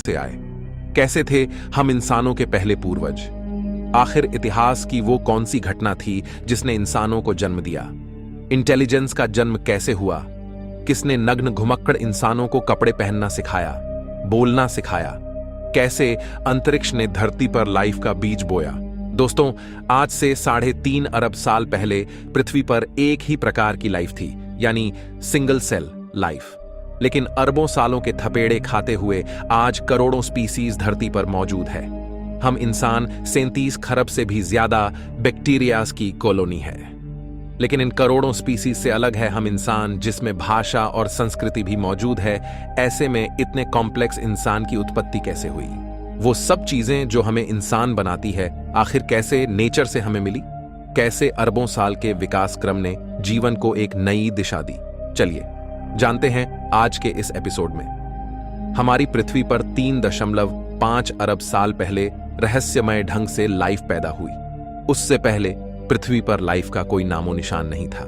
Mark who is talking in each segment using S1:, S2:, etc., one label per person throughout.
S1: से आए? कैसे थे हम इंसानों के पहले पूर्वज? आखिर इतिहास की वो कौन सी घटना थी जिसने इंसानों को जन्म दिया? इंटेलिजेंस का जन्म कैसे हुआ? किसने नग्न घुमक्कड़ इंसानों को कपड़े पहनना सिखाया, बोलना सिखाया? कैसे अंतरिक्ष ने धरती पर लाइफ का बीज बोया? दोस्तों, आज से 3.5 अरब साल पहले पृथ्वी पर एक ही प्रकार की लाइफ थी, यानी सिंगल सेल लाइफ। लेकिन अरबों सालों के थपेड़े खाते हुए आज करोड़ों स्पीसीज धरती पर मौजूद है। हम इंसान 37 खरब से भी ज्यादा बैक्टीरियाज की कॉलोनी है। लेकिन इन करोड़ों स्पीसीज से अलग है हम इंसान, जिसमें भाषा और संस्कृति भी मौजूद है। ऐसे में इतने कॉम्प्लेक्स इंसान की उत्पत्ति कैसे हुई? वो सब चीजें जो हमें इंसान बनाती है, आखिर कैसे नेचर से हमें मिली? कैसे अरबों साल के विकास क्रम ने जीवन को एक नई दिशा दी? चलिए जानते हैं आज के इस एपिसोड में। हमारी पृथ्वी पर 3.5 अरब साल पहले रहस्यमय ढंग से लाइफ पैदा हुई। उससे पहले पृथ्वी पर लाइफ का कोई नामो निशान नहीं था,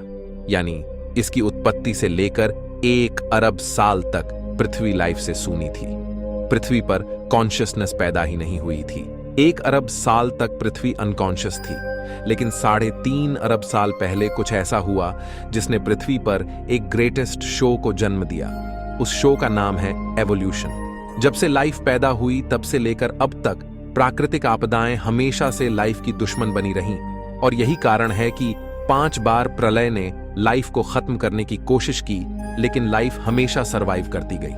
S1: यानी इसकी उत्पत्ति से लेकर 1 अरब साल तक पृथ्वी लाइफ से सूनी थी। पृथ्वी पर कॉन्शियसनेस पैदा ही नहीं हुई थी। 1 अरब साल तक पृथ्वी अनकॉन्शियस थी, लेकिन 3.5 अरब साल पहले कुछ ऐसा हुआ जिसने पृथ्वी पर एक ग्रेटेस्ट शो को जन्म दिया। उस शो का नाम है एवोल्यूशन। जब से लाइफ पैदा हुई तब से लेकर अब तक प्राकृतिक आपदाएं हमेशा से लाइफ की दुश्मन बनी रहीं, और यही कारण है कि 5 बार प्रलय ने लाइफ को खत्म करने की कोशिश की, लेकिन लाइफ हमेशा सरवाइव करती गई।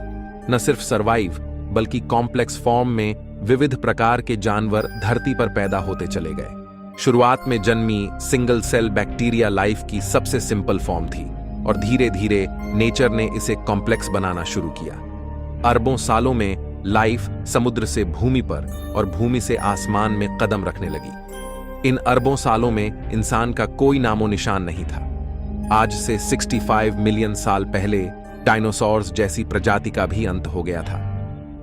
S1: न सिर्फ सरवाइव, बल्कि कॉम्प्लेक्स फॉर्म में विविध प्रकार के जानवर धरती पर पैदा होते चले गए। शुरुआत में जन्मी सिंगल सेल बैक्टीरिया लाइफ की सबसे सिंपल फॉर्म थी, और धीरे धीरे नेचर ने इसे कॉम्प्लेक्स बनाना शुरू किया। अरबों सालों में लाइफ समुद्र से भूमि पर और भूमि से आसमान में कदम रखने लगी। इन अरबों सालों में इंसान का कोई नामो निशान नहीं था। आज से 65 मिलियन साल पहले डायनासोर्स जैसी प्रजाति का भी अंत हो गया था।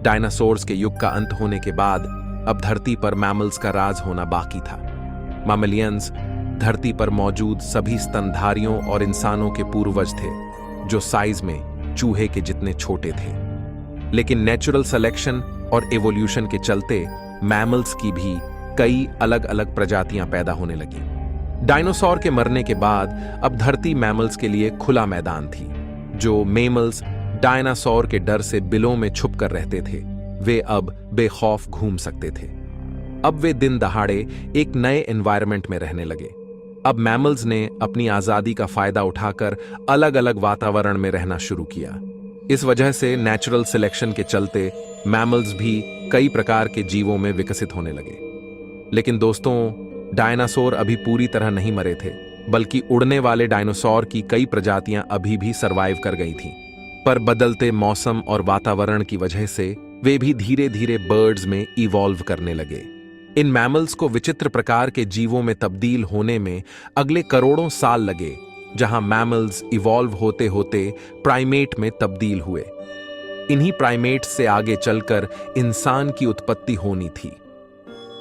S1: डायनासोर्स के युग का अंत होने के बाद अब धरती पर मैमल्स का राज होना बाकी था। मैमलियंस धरती पर मौजूद सभी स्तनधारियों और इंसानों के पूर्वज थे, जो साइज में चूहे के जितने छोटे थे। लेकिन नेचुरल सिलेक्शन और एवोल्यूशन के चलते मैमल्स की भी कई अलग अलग प्रजातियां पैदा होने लगी। डायनासोर के मरने के बाद अब धरती मैमल्स के लिए खुला मैदान थी। जो मेमल्स डायनासोर के डर से बिलों में छुप कर रहते थे, वे अब बेखौफ घूम सकते थे। अब वे दिन दहाड़े एक नए एनवायरनमेंट में रहने लगे। अब मैमल्स ने अपनी आजादी का फायदा उठाकर अलग अलग वातावरण में रहना शुरू किया। इस वजह से नेचुरल सिलेक्शन के चलते मैमल्स भी कई प्रकार के जीवों में विकसित होने लगे। लेकिन दोस्तों, डायनासोर अभी पूरी तरह नहीं मरे थे, बल्कि उड़ने वाले डायनासोर की कई प्रजातियां अभी भी सरवाइव कर गई थीं। पर बदलते मौसम और वातावरण की वजह से वे भी धीरे धीरे बर्ड्स में इवॉल्व करने लगे। इन मैमल्स को विचित्र प्रकार के जीवों में तब्दील होने में अगले करोड़ों साल लगे, जहां मैमल्स इवॉल्व होते होते प्राइमेट में तब्दील हुए। इन्हीं प्राइमेट्स से आगे चलकर इंसान की उत्पत्ति होनी थी।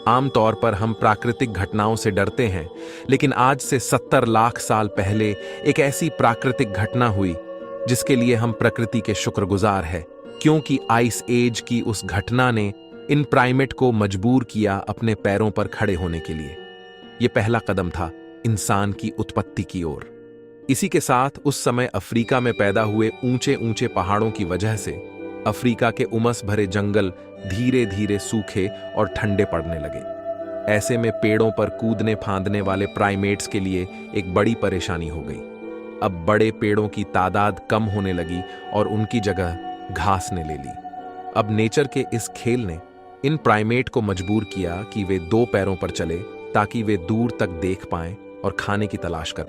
S1: आमतौर पर हम प्राकृतिक घटनाओं से डरते हैं, लेकिन आज से 70 लाख साल पहले एक ऐसी प्राकृतिक घटना हुई जिसके लिए हम प्रकृति के शुक्रगुजार हैं, क्योंकि आइस एज की उस घटना ने इन प्राइमेट को मजबूर किया अपने पैरों पर खड़े होने के लिए। यह पहला कदम था इंसान की उत्पत्ति की ओर। इसी के साथ उस समय अफ्रीका में पैदा हुए ऊंचे ऊंचे पहाड़ों की वजह से अफ्रीका के उमस भरे जंगल धीरे धीरे सूखे और ठंडे पड़ने लगे। ऐसे में पेड़ों पर कूदने फांदने वाले प्राइमेट्स के लिए एक बड़ी परेशानी हो गई। अब बड़े पेड़ों की तादाद कम होने लगी और उनकी जगह घास ने ले ली। अब नेचर के इस खेल ने इन प्राइमेट को मजबूर किया कि वे 2 पैरों पर चले, ताकि वे दूर तक देख पाएं और खाने की तलाश कर